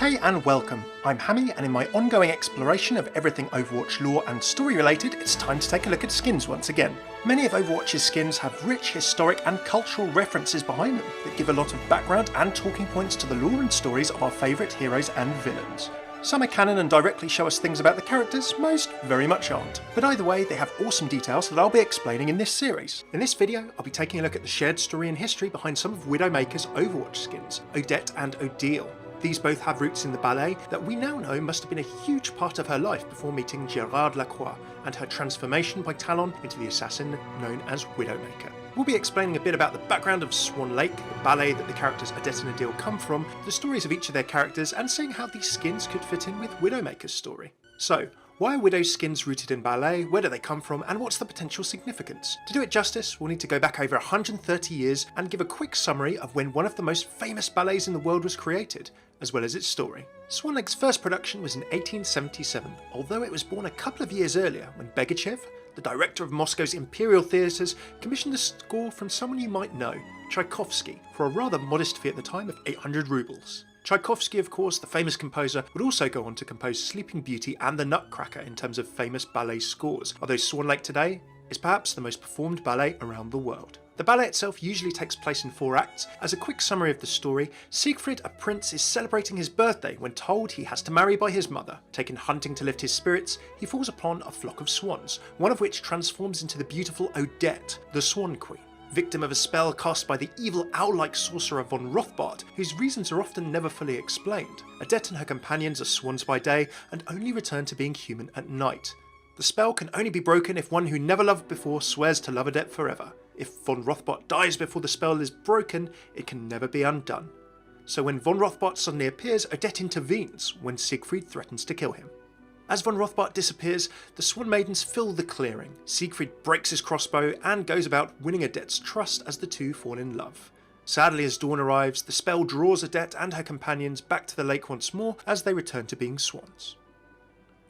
Hey and welcome, I'm Hammy, and in my ongoing exploration of everything Overwatch lore and story related, it's time to take a look at skins once again. Many of Overwatch's skins have rich historic and cultural references behind them that give a lot of background and talking points to the lore and stories of our favourite heroes and villains. Some are canon and directly show us things about the characters, most very much aren't. But either way, they have awesome details that I'll be explaining in this series. In this video, I'll be taking a look at the shared story and history behind some of Widowmaker's Overwatch skins, Odette and Odile. These both have roots in the ballet that we now know must have been a huge part of her life before meeting Odile Lacroix and her transformation by Talon into the assassin known as Widowmaker. We'll be explaining a bit about the background of Swan Lake, the ballet that the characters Odette and Odile come from, the stories of each of their characters, and seeing how these skins could fit in with Widowmaker's story. So, why are Widow's skins rooted in ballet, where do they come from, and what's the potential significance? To do it justice, we'll need to go back over 130 years and give a quick summary of when one of the most famous ballets in the world was created, as well as its story. Swan Lake's first production was in 1877, although it was born a couple of years earlier when Begachev, the director of Moscow's Imperial Theatres, commissioned a score from someone you might know, Tchaikovsky, for a rather modest fee at the time of 800 rubles. Tchaikovsky, of course, the famous composer, would also go on to compose Sleeping Beauty and The Nutcracker in terms of famous ballet scores, although Swan Lake today is perhaps the most performed ballet around the world. The ballet itself usually takes place in 4 acts. As a quick summary of the story, Siegfried, a prince, is celebrating his birthday when told he has to marry by his mother. Taken hunting to lift his spirits, he falls upon a flock of swans, one of which transforms into the beautiful Odette, the Swan Queen. Victim of a spell cast by the evil owl-like sorcerer von Rothbart, whose reasons are often never fully explained. Odette and her companions are swans by day and only return to being human at night. The spell can only be broken if one who never loved before swears to love Odette forever. If von Rothbart dies before the spell is broken, it can never be undone. So when von Rothbart suddenly appears, Odette intervenes when Siegfried threatens to kill him. As von Rothbart disappears, the Swan Maidens fill the clearing. Siegfried breaks his crossbow and goes about winning Odette's trust as the two fall in love. Sadly, as dawn arrives, the spell draws Odette and her companions back to the lake once more as they return to being swans.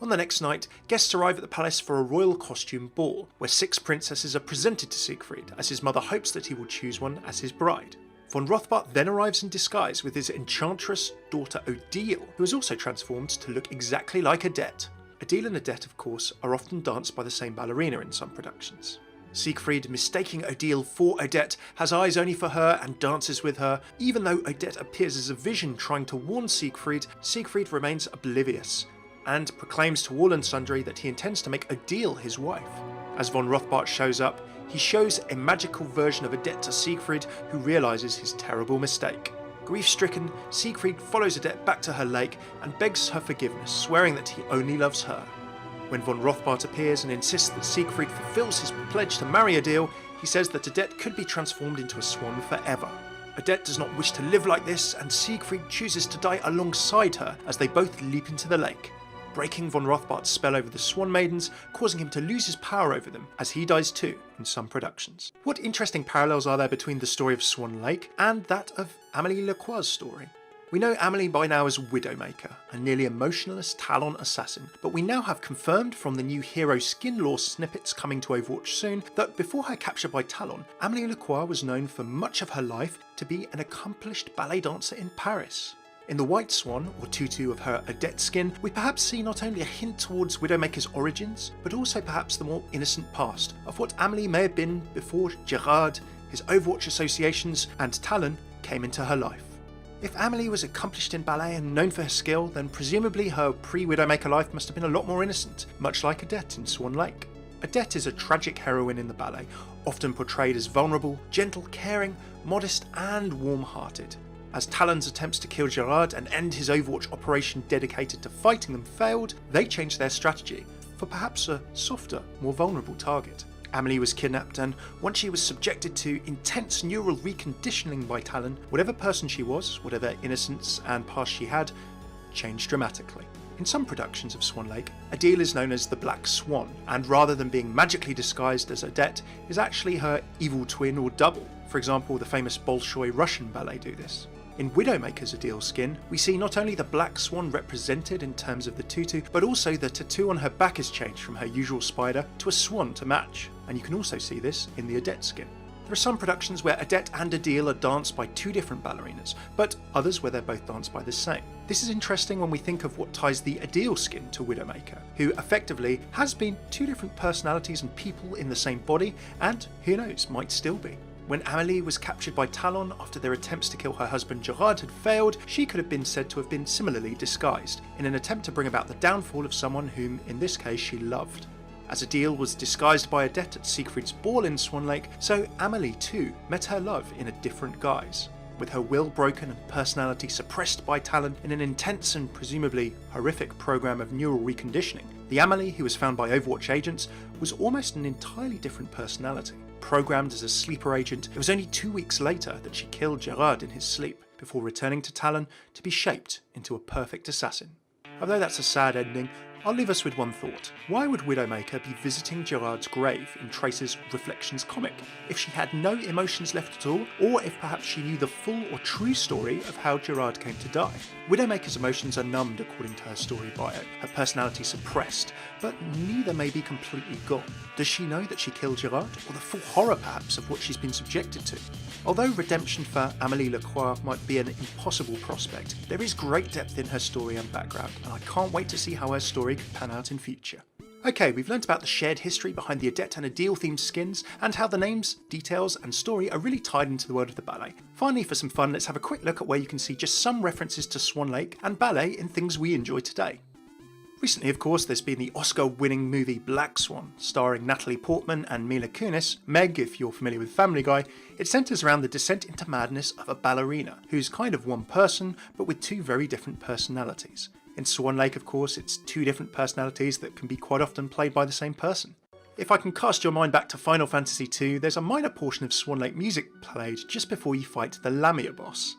On the next night, guests arrive at the palace for a royal costume ball, where 6 princesses are presented to Siegfried, as his mother hopes that he will choose one as his bride. Von Rothbart then arrives in disguise with his enchantress daughter Odile, who is also transformed to look exactly like Odette. Odile and Odette, of course, are often danced by the same ballerina in some productions. Siegfried, mistaking Odile for Odette, has eyes only for her and dances with her. Even though Odette appears as a vision trying to warn Siegfried, Siegfried remains oblivious and proclaims to all and sundry that he intends to make Odile his wife. As von Rothbart shows up, he shows a magical version of Odette to Siegfried, who realises his terrible mistake. Grief-stricken, Siegfried follows Odette back to her lake and begs her forgiveness, swearing that he only loves her. When von Rothbart appears and insists that Siegfried fulfills his pledge to marry Odile, he says that Odette could be transformed into a swan forever. Odette does not wish to live like this, and Siegfried chooses to die alongside her as they both leap into the lake, breaking von Rothbart's spell over the Swan Maidens, causing him to lose his power over them, as he dies too in some productions. What interesting parallels are there between the story of Swan Lake and that of Amelie Lacroix's story? We know Amelie by now as Widowmaker, a nearly emotionless Talon assassin, but we now have confirmed from the new hero skin lore snippets coming to Overwatch soon that before her capture by Talon, Amelie Lacroix was known for much of her life to be an accomplished ballet dancer in Paris. In the white swan, or tutu of her Odette skin, we perhaps see not only a hint towards Widowmaker's origins, but also perhaps the more innocent past of what Amelie may have been before Gerard, his Overwatch associations, and Talon came into her life. If Amelie was accomplished in ballet and known for her skill, then presumably her pre-Widowmaker life must have been a lot more innocent, much like Odette in Swan Lake. Odette is a tragic heroine in the ballet, often portrayed as vulnerable, gentle, caring, modest, and warm-hearted. As Talon's attempts to kill Gerard and end his Overwatch operation dedicated to fighting them failed, they changed their strategy for perhaps a softer, more vulnerable target. Amelie was kidnapped, and once she was subjected to intense neural reconditioning by Talon, whatever person she was, whatever innocence and past she had, changed dramatically. In some productions of Swan Lake, Odile is known as the Black Swan, and rather than being magically disguised as Odette, is actually her evil twin or double. For example, the famous Bolshoi Russian ballet do this. In Widowmaker's Odile skin, we see not only the black swan represented in terms of the tutu, but also the tattoo on her back is changed from her usual spider to a swan to match, and you can also see this in the Odette skin. There are some productions where Odette and Odile are danced by two different ballerinas, but others where they're both danced by the same. This is interesting when we think of what ties the Odile skin to Widowmaker, who effectively has been two different personalities and people in the same body, and who knows, might still be. When Amelie was captured by Talon after their attempts to kill her husband Gerard had failed, she could have been said to have been similarly disguised, in an attempt to bring about the downfall of someone whom, in this case, she loved. As Odile was disguised by Odette at Siegfried's ball in Swan Lake, so Amelie too met her love in a different guise. With her will broken and personality suppressed by Talon in an intense and presumably horrific program of neural reconditioning, the Amelie who was found by Overwatch agents was almost an entirely different personality. Programmed as a sleeper agent, it was only 2 weeks later that she killed Gerard in his sleep, before returning to Talon to be shaped into a perfect assassin. Although that's a sad ending, I'll leave us with one thought. Why would Widowmaker be visiting Gerard's grave in Trace's Reflections comic if she had no emotions left at all, or if perhaps she knew the full or true story of how Gerard came to die? Widowmaker's emotions are numbed according to her story bio, her personality suppressed, but neither may be completely gone. Does she know that she killed Gerard, or the full horror perhaps of what she's been subjected to? Although redemption for Amelie Lacroix might be an impossible prospect, there is great depth in her story and background, and I can't wait to see how her story could pan out in future. Okay, we've learnt about the shared history behind the Odette and Odile themed skins, and how the names, details and story are really tied into the world of the ballet. Finally, for some fun, let's have a quick look at where you can see just some references to Swan Lake and ballet in things we enjoy today. Recently, of course, there's been the Oscar-winning movie Black Swan, starring Natalie Portman and Mila Kunis. Meg, if you're familiar with Family Guy, it centres around the descent into madness of a ballerina, who's kind of one person, but with two very different personalities. In Swan Lake, of course, it's two different personalities that can be quite often played by the same person. If I can cast your mind back to Final Fantasy II, there's a minor portion of Swan Lake music played just before you fight the Lamia boss.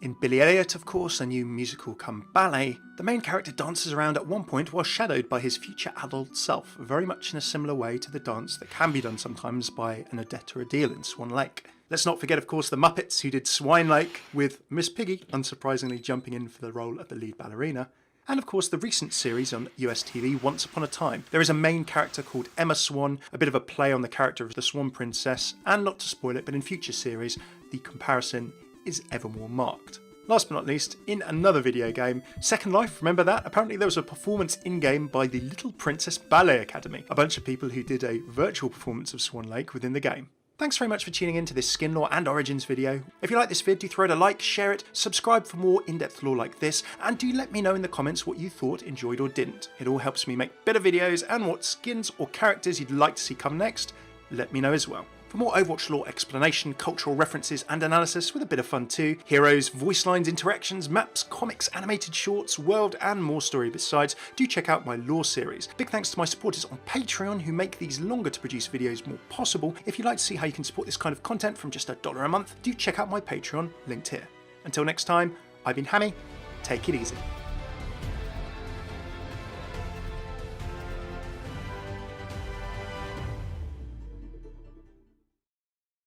In Billy Elliot, of course, a new musical come ballet, the main character dances around at one point while shadowed by his future adult self, very much in a similar way to the dance that can be done sometimes by an Odette or Odile in Swan Lake. Let's not forget, of course, the Muppets who did Swine Lake, with Miss Piggy unsurprisingly jumping in for the role of the lead ballerina. And of course the recent series on US TV, Once Upon a Time. There is a main character called Emma Swan, a bit of a play on the character of the Swan Princess, and not to spoil it, but in future series, the comparison is ever more marked. Last but not least, in another video game, Second Life, remember that? Apparently there was a performance in-game by the Little Princess Ballet Academy, a bunch of people who did a virtual performance of Swan Lake within the game. Thanks very much for tuning in to this skin lore and origins video. If you like this vid, do throw it a like, share it, subscribe for more in-depth lore like this, and do let me know in the comments what you thought, enjoyed or didn't. It all helps me make better videos, and what skins or characters you'd like to see come next, let me know as well. For more Overwatch lore explanation, cultural references and analysis with a bit of fun too, heroes, voice lines, interactions, maps, comics, animated shorts, world and more story besides, do check out my lore series. Big thanks to my supporters on Patreon who make these longer to produce videos more possible. If you'd like to see how you can support this kind of content from just $1 a month, do check out my Patreon linked here. Until next time, I've been Hammy, take it easy.